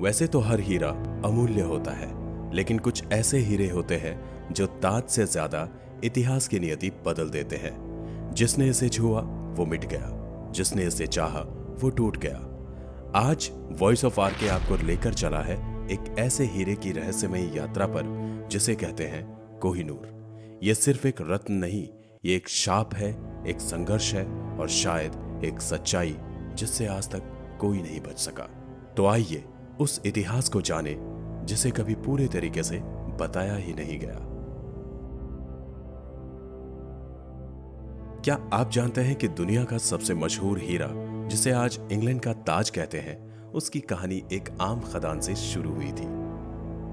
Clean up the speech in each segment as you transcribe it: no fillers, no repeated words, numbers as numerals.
वैसे तो हर हीरा अमूल्य होता है, लेकिन कुछ ऐसे हीरे होते हैं जो ताज से ज्यादा इतिहास की नियति बदल देते हैं। जिसने इसे छुआ वो मिट गया, जिसने इसे चाहा वो टूट गया। आज वॉइस ऑफ आर के आपको लेकर चला है एक ऐसे हीरे की रहस्यमयी यात्रा पर जिसे कहते हैं कोहिनूर। यह सिर्फ एक रत्न नहीं, ये एक शाप है, एक संघर्ष है और शायद एक सच्चाई जिससे आज तक कोई नहीं बच सका। तो आइए उस इतिहास को जाने जिसे कभी पूरे तरीके से बताया ही नहीं गया। क्या आप जानते हैं कि दुनिया का सबसे मशहूर हीरा, जिसे आज इंग्लैंड का ताज कहते हैं, उसकी कहानी एक आम खदान से शुरू हुई थी।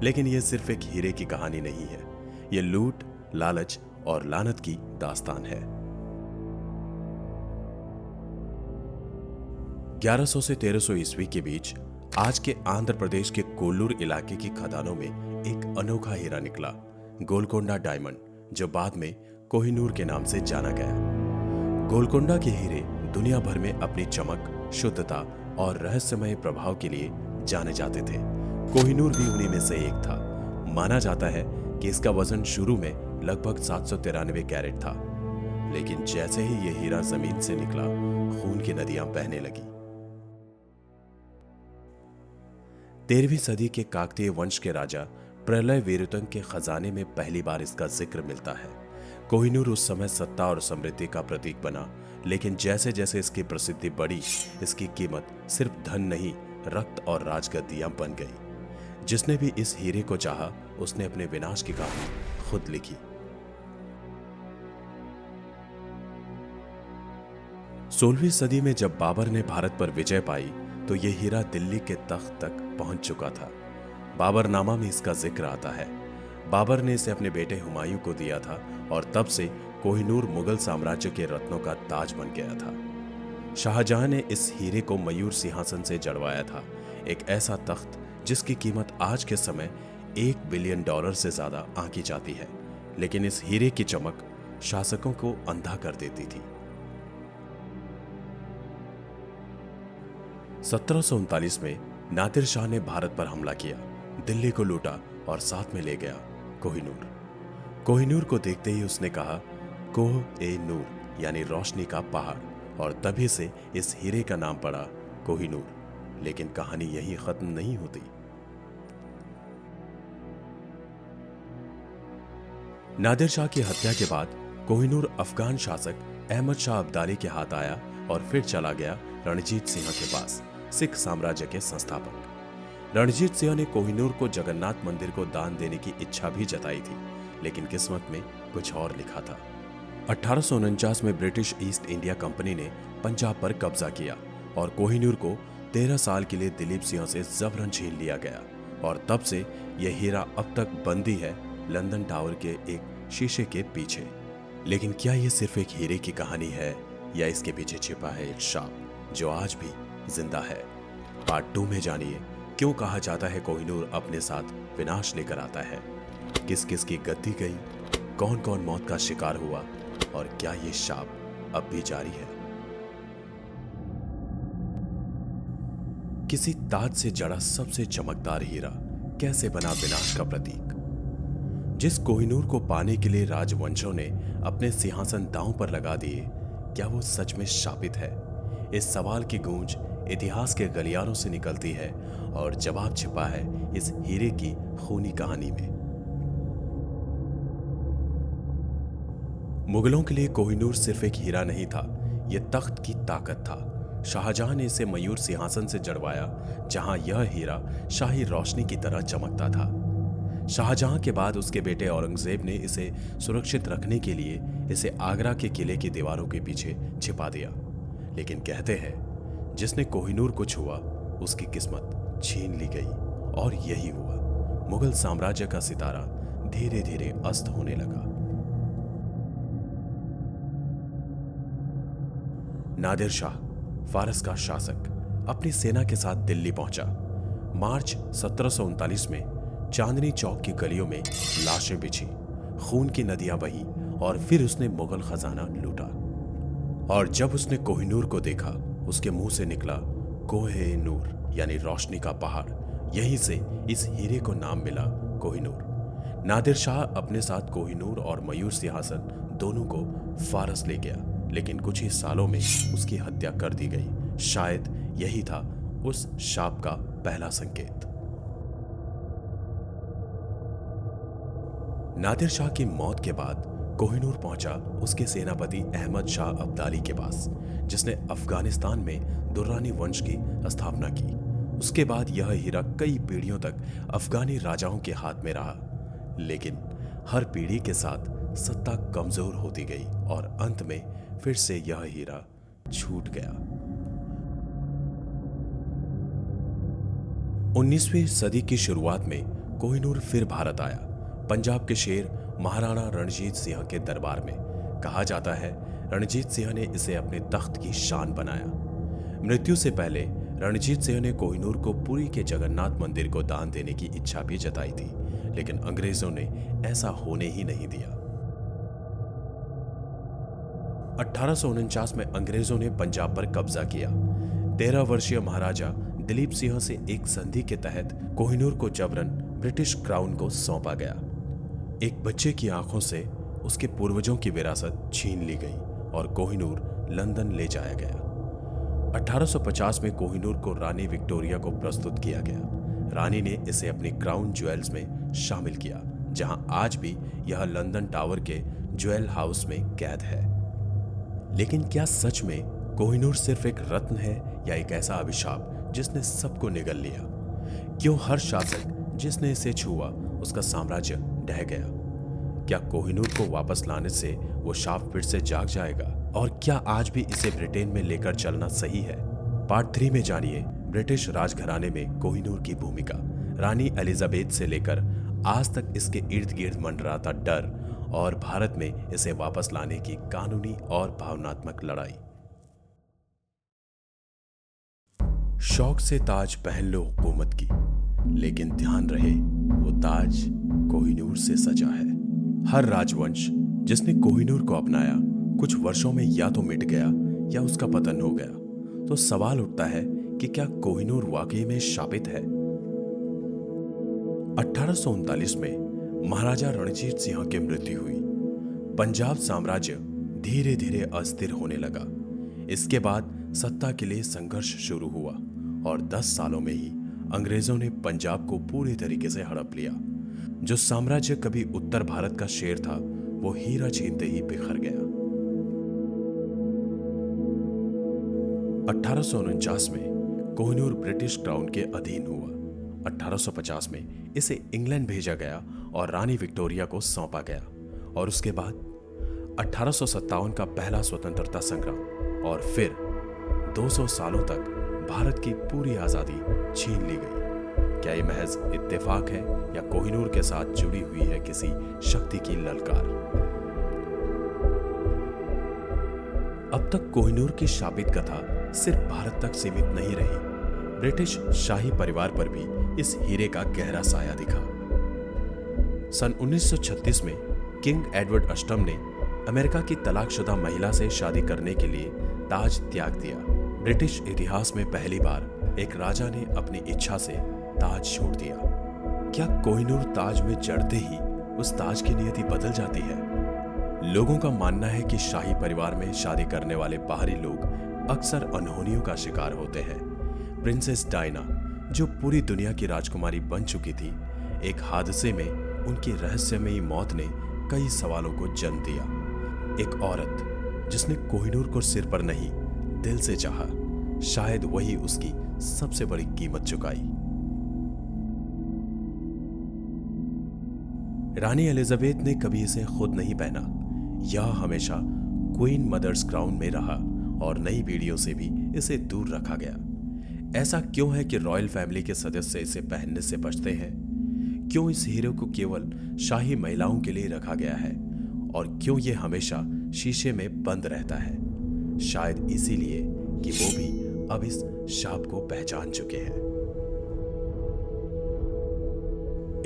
लेकिन यह सिर्फ एक हीरे की कहानी नहीं है, यह लूट, लालच और लानत की दास्तान है। 1100 से 1300 ईस्वी के बीच आज के आंध्र प्रदेश के कोल्लूर इलाके की खदानों में एक अनोखा हीरा निकला, गोलकोंडा डायमंड, जो बाद में कोहिनूर के नाम से जाना गया। गोलकोंडा के हीरे दुनिया भर में अपनी चमक, शुद्धता और रहस्यमय प्रभाव के लिए जाने जाते थे। कोहिनूर भी उन्हीं में से एक था। माना जाता है कि इसका वजन शुरू में लगभग 793 कैरेट था, लेकिन जैसे ही यह हीरा जमीन से निकला, खून की नदियां बहने लगी। 13वीं सदी के काकतीय वंश के राजा प्रलय वीरुतंग के खजाने में पहली बार इसका जिक्र मिलता है। कोहिनूर उस समय सत्ता और समृद्धि का प्रतीक बना, लेकिन जैसे जैसे इसकी प्रसिद्धि बढ़ी, इसकी कीमत सिर्फ धन नहीं, रक्त और राजगद्दियां बन गई। जिसने भी इस हीरे को चाहा, उसने अपने विनाश की कहानी खुद लिखी। 16वीं सदी में जब बाबर ने भारत पर विजय पाई, तो यह हीरा दिल्ली के तख्त तक पहुंच चुका था। बाबरनामा में इसका जिक्र आता है। बाबर ने इसे अपने बेटे हुमायूं को दिया था और तब से कोहिनूर मुगल साम्राज्य के रत्नों का ताज बन गया था। शाहजहां ने इस हीरे को मयूर सिंहासन से जड़वाया था, एक ऐसा तख्त जिसकी कीमत आज के समय $1 बिलियन से ज्यादा आंकी जाती है। लेकिन इस हीरे की चमक शासकों को अंधा कर देती थी। 1739 में नादिर शाह ने भारत पर हमला किया, दिल्ली को लूटा और साथ में ले गया कोहिनूर। कोहिनूर को देखते ही उसने कहा, कोह ए नूर, यानी रोशनी का पहाड़, और तभी से इस हीरे का नाम पड़ा कोहिनूर। लेकिन कहानी यहीं खत्म नहीं होती। नादिर शाह की हत्या के बाद कोहिनूर अफगान शासक अहमद शाह अब्दाली के हाथ आया और फिर चला गया रणजीत सिंह के पास, सिख साम्राज्य के संस्थापक। रणजीत सिंह ने कोहिनूर को जगन्नाथ मंदिर को दान देने की इच्छा भी जताई थी, लेकिन किस्मत में कुछ और लिखा था। 1849 में ब्रिटिश ईस्ट इंडिया कंपनी ने पंजाब पर कब्जा किया और कोहिनूर को 13 साल के लिए दिलीप सिंह से जबरन छीन लिया गया, और तब से यह हीरा अब तक बंदी है लंदन टावर के एक शीशे के पीछे। लेकिन क्या यह सिर्फ एक हीरे की कहानी है, या इसके पीछे छिपा है एक शाप जो आज भी जिंदा है? पार्ट 2 में जानिए क्यों कहा जाता है कोहिनूर अपने साथ विनाश लेकर आता है, किस किस की गद्दी गई, कौन कौन मौत का शिकार हुआ, और क्या ये शाप अब भी जारी है? किसी ताज से जड़ा सबसे चमकदार हीरा कैसे बना विनाश का प्रतीक? जिस कोहिनूर को पाने के लिए राजवंशों ने अपने सिंहासन दांव पर लगा दिए, क्या वो सच में शापित है? इस सवाल की गूंज इतिहास के गलियारों से निकलती है और जवाब छिपा है इस हीरे की खूनी कहानी में। मुगलों के लिए कोहिनूर सिर्फ एक हीरा नहीं था, यह तख्त की ताकत था। शाहजहां ने इसे मयूर सिंहासन से जड़वाया, जहां यह हीरा शाही रोशनी की तरह चमकता था। शाहजहां के बाद उसके बेटे औरंगजेब ने इसे सुरक्षित रखने के लिए इसे आगरा के किले की दीवारों के पीछे छिपा दिया। लेकिन कहते हैं, जिसने कोहिनूर को छुआ, उसकी किस्मत छीन ली गई, और यही हुआ। मुगल साम्राज्य का सितारा धीरे धीरे अस्त होने लगा। नादिर शाह, फारस का शासक, अपनी सेना के साथ दिल्ली पहुंचा। मार्च 1739 में चांदनी चौक की गलियों में लाशें बिछी, खून की नदियां बही, और फिर उसने मुगल खजाना लूटा। और जब उसने कोहिनूर को देखा, उसके मुंह से निकला, कोहे नूर, यानी रोशनी का पहाड़, यहीं से इस हीरे को नाम मिला कोहिनूर। नादिर शाह अपने साथ कोहिनूर और मयूर सिंहासन दोनों को फारस ले गया, लेकिन कुछ ही सालों में उसकी हत्या कर दी गई। शायद यही था उस शाप का पहला संकेत। नादिर शाह की मौत के बाद कोहिनूर पहुंचा उसके सेनापति अहमद शाह अब्दाली के पास, जिसने अफगानिस्तान में दुर्रानी वंश की स्थापना की। उसके बाद यह हीरा कई पीढ़ियों तक अफगानी राजाओं के हाथ में रहा, लेकिन हर पीढ़ी के साथ सत्ता कमजोर होती गई और अंत में फिर से यह हीरा छूट गया। 19वीं सदी की शुरुआत में कोहिनूर फिर भारत आया, पंजाब के शेर महाराणा रणजीत सिंह के दरबार में। कहा जाता है रणजीत सिंह ने इसे अपने तख्त की शान बनाया। मृत्यु से पहले रणजीत सिंह ने कोहिनूर को पुरी के जगन्नाथ मंदिर को दान देने की इच्छा भी जताई थी, लेकिन अंग्रेजों ने ऐसा होने ही नहीं दिया। 1849 में अंग्रेजों ने पंजाब पर कब्जा किया। 13 वर्षीय महाराजा दिलीप सिंह से एक संधि के तहत कोहिनूर को जबरन ब्रिटिश क्राउन को सौंपा गया। एक बच्चे की आंखों से उसके पूर्वजों की विरासत छीन ली गई और कोहिनूर लंदन ले जाया गया। 1850 में कोहिनूर को रानी विक्टोरिया को प्रस्तुत किया गया। रानी ने इसे अपनी क्राउन ज्वेल्स में शामिल किया, जहां आज भी यह लंदन टावर के ज्वेल हाउस में कैद है। लेकिन क्या सच में कोहिनूर सिर्फ एक रत्न है या एक ऐसा अभिशाप जिसने सबको निगल लिया? क्यों हर शासक जिसने इसे छुआ उसका साम्राज्य ढह गया? क्या कोहिनूर को वापस लाने से वो शाप फिर से जाग जाएगा? और क्या आज भी इसे ब्रिटेन में लेकर चलना सही है? पार्ट 3 में जानिए ब्रिटिश राजघराने में कोहिनूर की भूमिका, रानी एलिजाबेथ से लेकर आज तक इसके इर्द गिर्द मंडराता डर और भारत में इसे वापस लाने की कानूनी और भावनात्मक लड़ाई। शौक से ताज पहन लो हुकूमत की, लेकिन ध्यान रहे वो ताज कोहिनूर से सजा है। हर राजवंश जिसने कोहिनूर को अपनाया कुछ वर्षों में या तो मिट गया या उसका पतन हो गया। तो सवाल उठता है कि क्या कोहिनूर वाकई में शापित है? 1839 में महाराजा रणजीत सिंह की मृत्यु हुई। पंजाब साम्राज्य धीरे धीरे अस्थिर होने लगा। इसके बाद सत्ता के लिए संघर्ष शुरू हुआ और 10 सालों में ही अंग्रेजों ने पंजाब को पूरी तरीके से हड़प लिया। जो साम्राज्य कभी उत्तर भारत का शेर था, वो हीरा छीनते ही बिखर गया। 1849 में कोहिनूर ब्रिटिश क्राउन के अधीन हुआ। 1850 में इसे इंग्लैंड भेजा गया और रानी विक्टोरिया को सौंपा गया। और उसके बाद 1857 का पहला स्वतंत्रता संग्राम और फिर 200 सालों तक भारत की पूरी आजादी छीन ली गई। क्या ये महज इत्तेफाक है या कोहिनूर के साथ जुड़ी हुई है किसी शक्ति की ललकार? अब तक कोहिनूर की शापित कथा सिर्फ भारत तक सीमित नहीं रही। ब्रिटिश शाही परिवार पर भी इस हीरे का गहरा साया दिखा। सन 1936 में किंग एडवर्ड अष्टम ने अमेरिका की तलाकशुदा महिला से शादी करने के लिए ताज त्याग दिया। ब्रिटिश इतिहास में पहली बार एक राजा ने अपनी इच्छा से ताज छोड़ दिया। क्या कोहिनूर ताज में जड़ते ही उस ताज की नियति बदल जाती है? लोगों का मानना है कि शाही परिवार में शादी करने वाले बाहरी लोग अक्सर अनहोनियों का शिकार होते हैं। प्रिंसेस डायना, जो पूरी दुनिया की राजकुमारी बन चुकी थी, एक हादसे में उनकी रहस्यमयी मौत ने कई सवालों को जन्म दिया। एक औरत जिसने कोहिनूर को सिर पर नहीं दिल से चाहा, शायद वही उसकी सबसे बड़ी कीमत चुकाई। रानी एलिजाबेथ ने कभी इसे खुद नहीं पहना। यह हमेशा क्वीन मदर्स क्राउन में रहा और नई पीढ़ियों से भी इसे दूर रखा गया। ऐसा क्यों है कि रॉयल फैमिली के सदस्य इसे पहनने से बचते हैं? क्यों इस हीरे को केवल शाही महिलाओं के लिए रखा गया है? और क्यों ये हमेशा शीशे में बंद रहता है? शायद इसीलिए कि वो भी अब इस शाप को पहचान चुके हैं।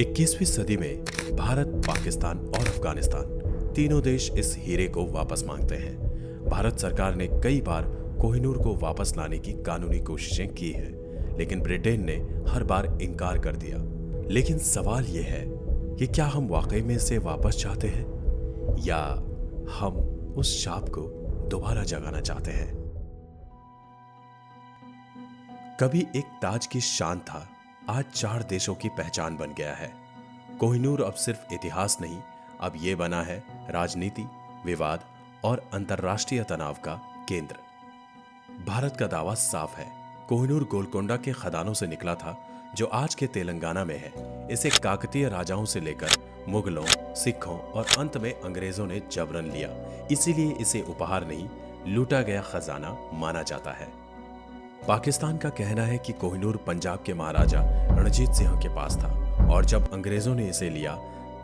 21वीं सदी में भारत, पाकिस्तान और अफगानिस्तान तीनों देश इस हीरे को वापस मांगते हैं। भारत सरकार ने कई बार कोहिनूर को वापस लाने की कानूनी कोशिशें की हैं, लेकिन ब्रिटेन ने हर बार इनकार कर दिया। लेकिन सवाल यह है कि क्या हम वाकई में इसे वापस चाहते हैं या हम उस शाप को दोबारा जगाना चाहते हैं। कभी एक ताज की शान था, आज 4 देशों की पहचान बन गया है। कोहिनूर अब सिर्फ इतिहास नहीं, अब यह बना है राजनीति, विवाद और अंतर्राष्ट्रीय तनाव का केंद्र। भारत का दावा साफ है, कोहिनूर गोलकोंडा के खदानों से निकला था जो आज के तेलंगाना में है। इसे काकतीय राजाओं से लेकर मुगलों, सिखों और अंत में अंग्रेजों ने जबरन लिया, इसीलिए इसे उपहार नहीं, लूटा गया खजाना माना जाता है। पाकिस्तान का कहना है कि कोहिनूर पंजाब के महाराजा रणजीत सिंह के पास था और जब अंग्रेजों ने इसे लिया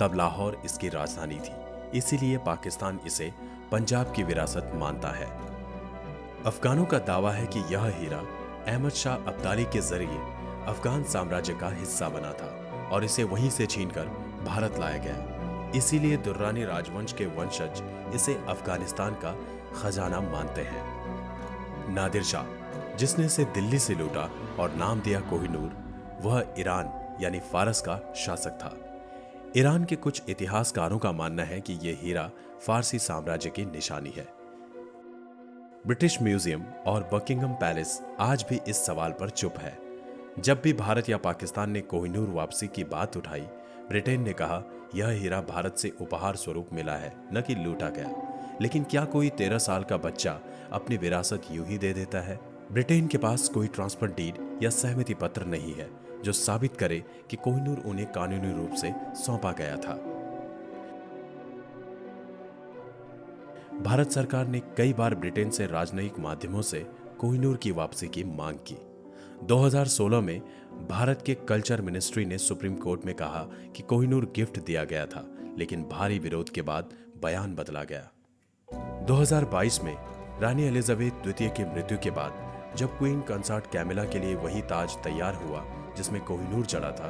तब लाहौर इसकी राजधानी थी, इसीलिए पाकिस्तान इसे पंजाब की विरासत मानता है। अफगानों का दावा है कि यह हीरा अहमद शाह अब्दाली के जरिए अफगान साम्राज्य का हिस्सा बना था और इसे वहीं से छीनकर भारत लाया गया, इसीलिए दुर्रानी राजवंश के वंशज इसे अफगानिस्तान का खजाना मानते हैं। नादिर शाह, जिसने इसे दिल्ली से लूटा और नाम दिया कोहिनूर, वह ईरान यानी फारस का शासक था। ईरान के कुछ इतिहासकारों का मानना है कि यह हीरा फारसी साम्राज्य की निशानी है। ब्रिटिश म्यूजियम और बकिंगम पैलेस आज भी इस सवाल पर चुप है। जब भी भारत या पाकिस्तान ने कोहिनूर वापसी की बात उठाई, ब्रिटेन ने कहा यह हीरा भारत से उपहार स्वरूप मिला है, न कि लूटा गया। लेकिन क्या कोई 13 साल का बच्चा अपनी विरासत यूं ही दे देता है? ब्रिटेन के पास कोई ट्रांसफर डीड या सहमति पत्र नहीं है जो साबित करे कि कोहिनूर उन्हें कानूनी रूप से सौंपा गया था। भारत सरकार ने कई बार ब्रिटेन से राजनयिक माध्यमों से कोहिनूर की वापसी की मांग की। 2016 में भारत के कल्चर मिनिस्ट्री ने सुप्रीम कोर्ट में कहा कि कोहिनूर गिफ्ट दिया गया था, लेकिन भारी विरोध के बाद बयान बदला गया। 2022 में रानी एलिजाबेथ द्वितीय की मृत्यु के बाद जब क्वीन कंसॉर्ट कैमिला के लिए वही ताज तैयार हुआ जिसमें कोहिनूर जड़ा था,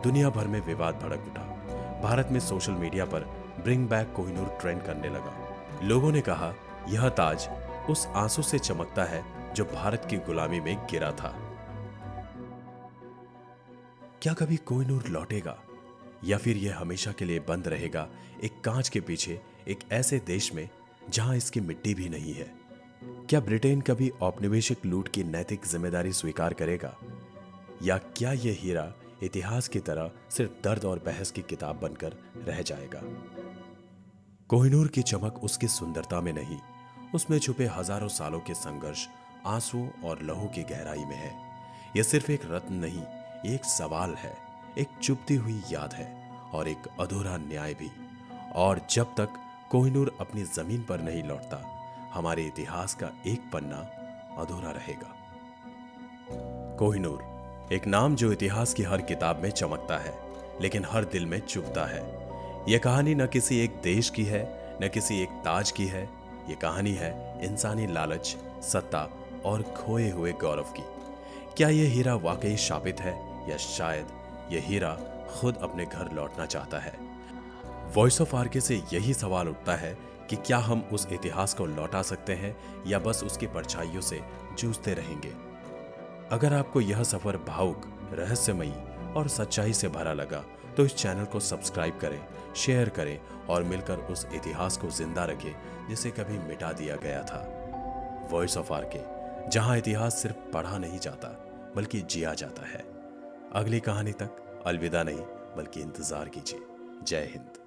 दुनिया भर में विवाद भड़क उठा। भारत में सोशल मीडिया पर ब्रिंग बैक कोहिनूर ट्रेंड करने लगा। लोगों ने कहा यह ताज उस आंसू से चमकता है जो भारत की गुलामी में गिरा था। क्या कभी कोहिनूर लौटेगा या फिर यह हमेशा के लिए बंद रहेगा एक कांच के पीछे एक ऐसे देश में जहां इसकी मिट्टी भी नहीं है? क्या ब्रिटेन कभी औपनिवेशिक लूट की नैतिक जिम्मेदारी स्वीकार करेगा या क्या यह हीरा इतिहास की तरह सिर्फ दर्द और बहस की किताब बनकर रह जाएगा? कोहिनूर की चमक उसकी सुंदरता में नहीं, उसमें छुपे हजारों सालों के संघर्ष, आंसू और लहू की गहराई में है। यह सिर्फ एक रत्न नहीं, एक सवाल है, एक चुभती हुई याद है और एक अधूरा न्याय भी। और जब तक कोहिनूर अपनी जमीन पर नहीं लौटता, हमारे इतिहास का एक पन्ना अधूरा रहेगा। कोहिनूर, एक नाम जो इतिहास की हर किताब में चमकता है लेकिन हर दिल में चुभता है। यह कहानी न किसी एक देश की है, न किसी एक ताज की है। यह कहानी है इंसानी लालच, सत्ता और खोए हुए गौरव की। क्या यह हीरा वाकई शापित है या शायद यह हीरा खुद अपने घर लौटना चाहता है? वॉइस ऑफ आरके से यही सवाल उठता है कि क्या हम उस इतिहास को लौटा सकते हैं या बस उसकी परछाइयों से जूझते रहेंगे? अगर आपको यह सफर भावुक, रहस्यमयी और सच्चाई से भरा लगा तो इस चैनल को सब्सक्राइब करें, शेयर करें और मिलकर उस इतिहास को जिंदा रखें जिसे कभी मिटा दिया गया था। वॉइस ऑफ आरके, जहां इतिहास सिर्फ पढ़ा नहीं जाता बल्कि जिया जाता है। अगली कहानी तक अलविदा नहीं बल्कि इंतजार कीजिए। जय हिंद।